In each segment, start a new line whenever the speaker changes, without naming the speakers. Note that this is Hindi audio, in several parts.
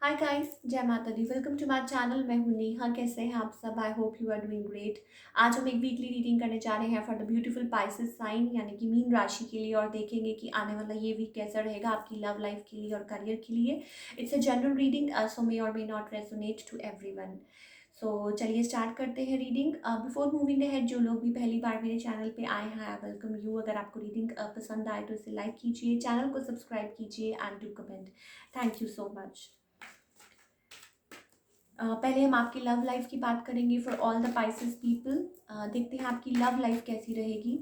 हाय गाइस, जय माता दी। Welcome to my channel. मैं हूं नेहा। कैसे हैं आप सब? I hope you are doing great. आज हम एक वीकली रीडिंग करने जा रहे हैं for the beautiful Pisces sign, यानी कि मीन राशि के लिए, और देखेंगे कि आने वाला ये वीक कैसा रहेगा आपकी लव लाइफ के लिए और करियर के लिए। It's a general reading, so may or may not resonate to everyone. So चलिए स्टार्ट करते हैं रीडिंग। बिफोर मूविंग अहेड, जो लोग भी पहली बार मेरे चैनल पे आए हैं, आई वेलकम यू। अगर आपको रीडिंग पसंद आए तो इसे लाइक कीजिए, चैनल को सब्सक्राइब कीजिए and to comment. Thank you so much. पहले हम आपकी लव लाइफ की बात करेंगे for all the Pisces people. देखते हैं आपकी लव लाइफ कैसी रहेगी।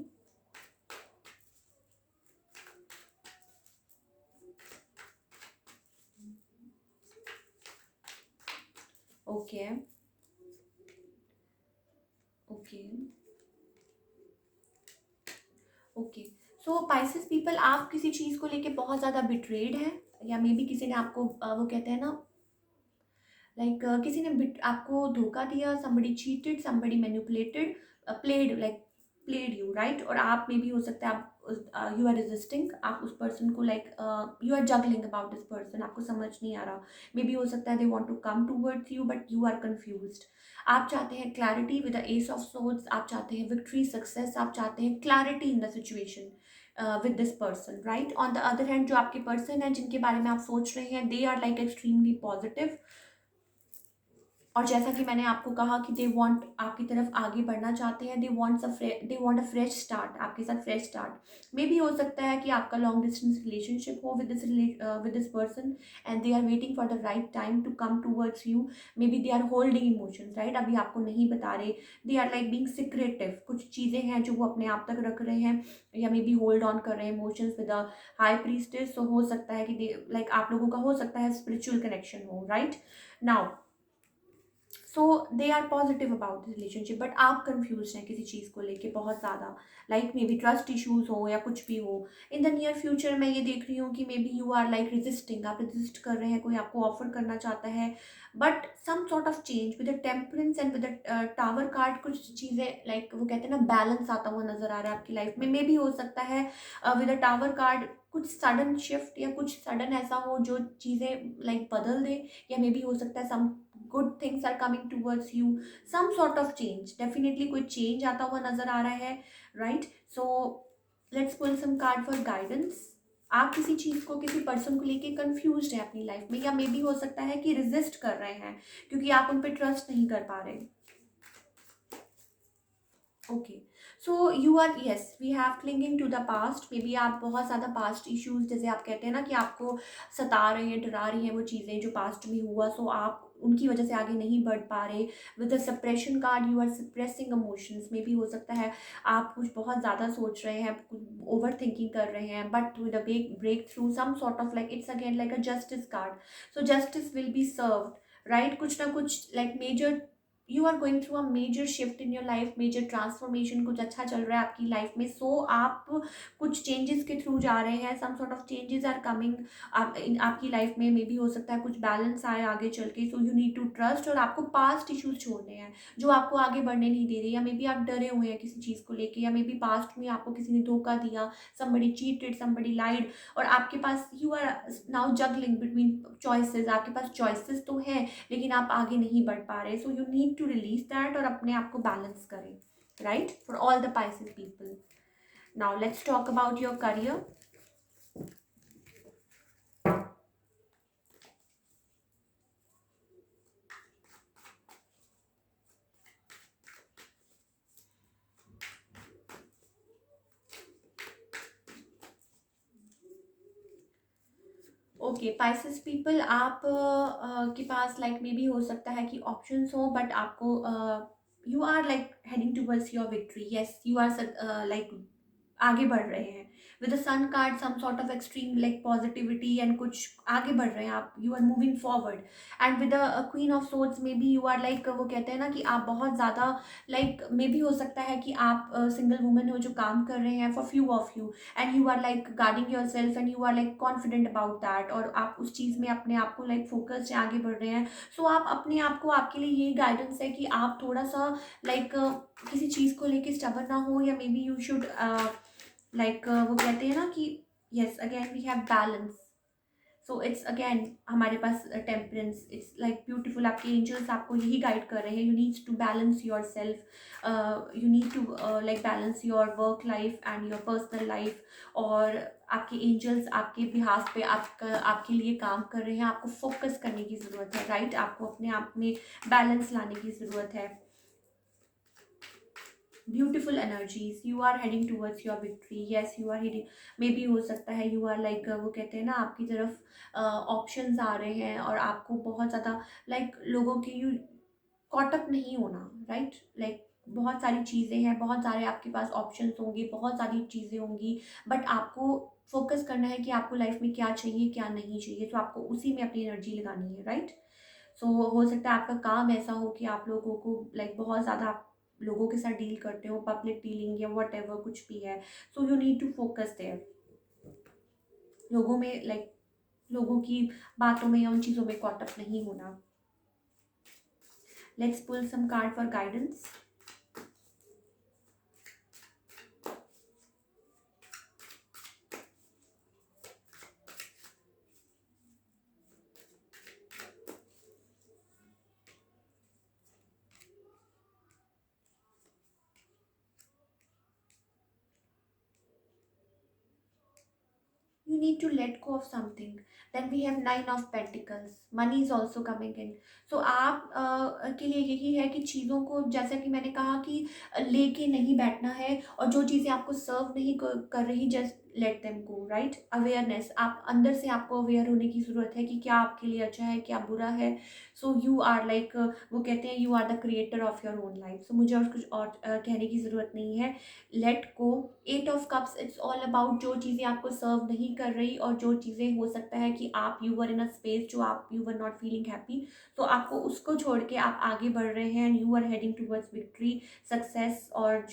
Okay, okay, okay. So Pisces people, आप किसी चीज़ को लेके बहुत ज़्यादा बिट्रेड हैं, या मे बी किसी ने आपको वो कहते हैं ना, लाइक किसी ने आपको धोखा दिया। somebody cheated, somebody manipulated, played you, right? और आप में भी हो सकता है आप यू आर रेजिस्टिंग, आप उस पर्सन को like you are juggling about this person, आपको समझ नहीं आ रहा। मे बी हो सकता है they want to come towards you but you are confused. आप चाहते हैं clarity with the ace of swords, आप चाहते हैं विक्ट्री, सक्सेस, आप चाहते हैं clarity in the situation with this person, right? On the other hand, जो आपके पर्सन है जिनके बारे में आप सोच रहे हैं, they are like extremely positive. और जैसा कि मैंने आपको कहा कि दे वांट आपकी तरफ आगे बढ़ना चाहते हैं, they want a fresh start, आपके साथ फ्रेश स्टार्ट। मे भी हो सकता है कि आपका लॉन्ग डिस्टेंस रिलेशनशिप हो with this person, and they are waiting for the right time to come towards you. Maybe they are holding emotions, right? अभी आपको नहीं बता रहे। They are like being secretive, कुछ चीज़ें हैं जो वो अपने आप तक रख रहे हैं, या मे बी होल्ड ऑन कर रहे हैं emotions with a high priestess. So हो सकता है कि लाइक आप लोगों का हो सकता है स्पिरिचुअल कनेक्शन हो, right? Now, so they are positive about this relationship, but आप कंफ्यूज हैं किसी चीज़ को लेके बहुत ज़्यादा। Like maybe trust issues हो या कुछ भी हो। इन द नियर फ्यूचर मैं ये देख रही हूँ कि may be you are like resisting, आप रेजिस्ट कर रहे हैं, कोई आपको ऑफर करना चाहता है, but some sort of change with the temperance and with the tower card. कुछ चीज़ें लाइक वो कहते हैं ना, बैलेंस आता हुआ नजर आ रहा है आपकी लाइफ में। मे भी हो सकता है विद द टावर कार्ड कुछ सडन शिफ्ट या कुछ सडन ऐसा हो जो चीज़ें लाइक बदल दे, या मे बी हो सकता है सम good things are coming towards you, some sort of change, definitely कोई change आता हुआ नजर आ रहा है, right? So let's pull some card for guidance। आप किसी चीज को, किसी पर्सन को लेके कंफ्यूज है अपनी लाइफ में, या मे बी हो सकता है कि रेजिस्ट कर रहे हैं क्योंकि आप उन पर ट्रस्ट नहीं कर पा रहे। Okay, so you are, yes, we have clinging to the past. Maybe आप बहुत ज़्यादा पास्ट इश्यूज, जैसे आप कहते हैं ना कि आपको सता रहे हैं, डरा रही हैं वो चीज़ें जो पास्ट में हुआ, सो आप उनकी वजह से आगे नहीं बढ़ पा रहे। With the suppression card, you are suppressing emotions. May be हो सकता है आप कुछ बहुत ज़्यादा सोच रहे हैं, कुछ ओवर थिंकिंग कर रहे हैं, but with a breakthrough some sort of like, it's again like a justice card. So justice will be served, right? कुछ ना कुछ like major, you are going through a major shift in your life, major transformation, कुछ अच्छा चल रहा है आपकी लाइफ में। सो आप कुछ चेंजेस के थ्रू जा रहे हैं, some sort of changes are coming आपकी लाइफ में। मे बी हो सकता है कुछ बैलेंस आए आगे चल के। So you need to trust, और आपको पास्ट इश्यूज छोड़ने हैं जो आपको आगे बढ़ने नहीं दे रहे, या मे बी आप डरे हुए हैं किसी चीज़ को लेके, या मे बी पास्ट में आपको किसी ने धोखा दिया, somebody cheated, somebody lied, और आपके पास you are now juggling between choices. आपके पास चॉइसेस तो हैं लेकिन आप आगे नहीं बढ़ पा रहे। So you need to release that और अपने आप को बैलेंस करें, right? For all the Pisces people. Now let's talk about your career. Okay Pisces people, आप के पास लाइक मे बी हो सकता है कि ऑप्शंस हो, बट आपको you are like heading towards your victory. Yes, you are like आगे बढ़ रहे हैं with the sun card, some sort of extreme like positivity, and कुछ आगे बढ़ रहे हैं आप, you are moving forward. And with the queen of swords, may B you are like वो कहते हैं ना कि आप बहुत ज़्यादा लाइक, मे बी हो सकता है कि आप सिंगल वुमेन हो जो काम कर रहे हैं for few of you, and you are like guarding yourself, and you are like confident about that, और आप उस चीज़ में अपने आप को लाइक फोकस से आगे बढ़ रहे हैं। सो आप अपने आप को, आपके लिए यही गाइडेंस है कि आप थोड़ा सा लाइक किसी चीज़ को लेके स्टबन ना हो, या may B you should like वो कहते हैं ना कि yes, again we have balance. So it's again हमारे पास टेम्परेंस, इट्स लाइक ब्यूटीफुल। आपके एंजल्स आपको यही गाइड कर रहे हैं, you need to balance yourself, you need to like balance your work life and your personal life. और आपके एंजल्स आपके बिहाफ पे आपके लिए काम कर रहे हैं। आपको फोकस करने की ज़रूरत है, राइट? आपको अपने आप में बैलेंस लाने की ज़रूरत है। Beautiful energies, you are heading towards your victory, yes you are heading. May B हो सकता है यू आर लाइक वो कहते हैं ना, आपकी तरफ ऑप्शंस आ रहे हैं और आपको बहुत ज़्यादा लाइक लोगों की यू कॉटअप नहीं होना, राइट? लाइक बहुत सारी चीज़ें हैं, बहुत सारे आपके पास ऑप्शंस होंगे, बहुत सारी चीज़ें होंगी, बट आपको फोकस करना है कि आपको लाइफ में क्या चाहिए क्या नहीं चाहिए, तो आपको उसी में अपनी एनर्जी लगानी है, राइट? सो हो सकता है आपका काम ऐसा हो कि आप लोगों को लाइक बहुत ज़्यादा आप लोगों के साथ डील करते हो, पब्लिक डीलिंग या वट एवर कुछ भी है। So you need to focus there, लोगों में लाइक लोगों की बातों में या उन चीज़ों में कॉटअप नहीं होना। Let's pull some card for guidance. You need to let go of something. Then we have nine of pentacles, money is also coming in. So आप के लिए यही है कि चीज़ों को, जैसा कि मैंने कहा कि लेके नहीं बैठना है, और जो चीज़ें आपको सर्व नहीं कर रही, just let them go, right? Awareness, आप अंदर से आपको अवेयर होने की ज़रूरत है कि क्या आपके लिए अच्छा है क्या बुरा है। सो यू आर लाइक वो कहते हैं you are the creator of your own life. So मुझे और कुछ और कहने की ज़रूरत नहीं है। Let go. Eight of cups, it's all about जो चीज़ें आपको सर्व नहीं कर रही, और जो चीज़ें हो सकता है कि आप you were in a space जो आप you were not feeling happy, तो आपको उसको छोड़ के आप आगे बढ़ रहे हैं and you are heading towards victory, success. और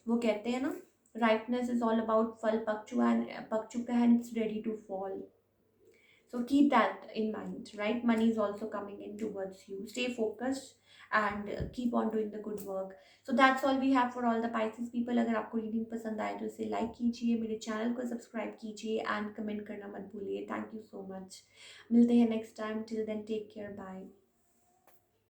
वो कहते हैं ना, राइटनेस इज ऑल अबाउट फल पक चुका है and it's ready to fall. So keep that in mind, right? Money is also coming in towards you. Stay focused and keep on doing the good work. So that's all we have for all the Pisces people. अगर आपको रीडिंग पसंद आए तो इसे लाइक कीजिए, मेरे चैनल को सब्सक्राइब कीजिए एंड कमेंट करना मत भूलिए। Thank you so much. मिलते हैं next time. Till then take care, bye.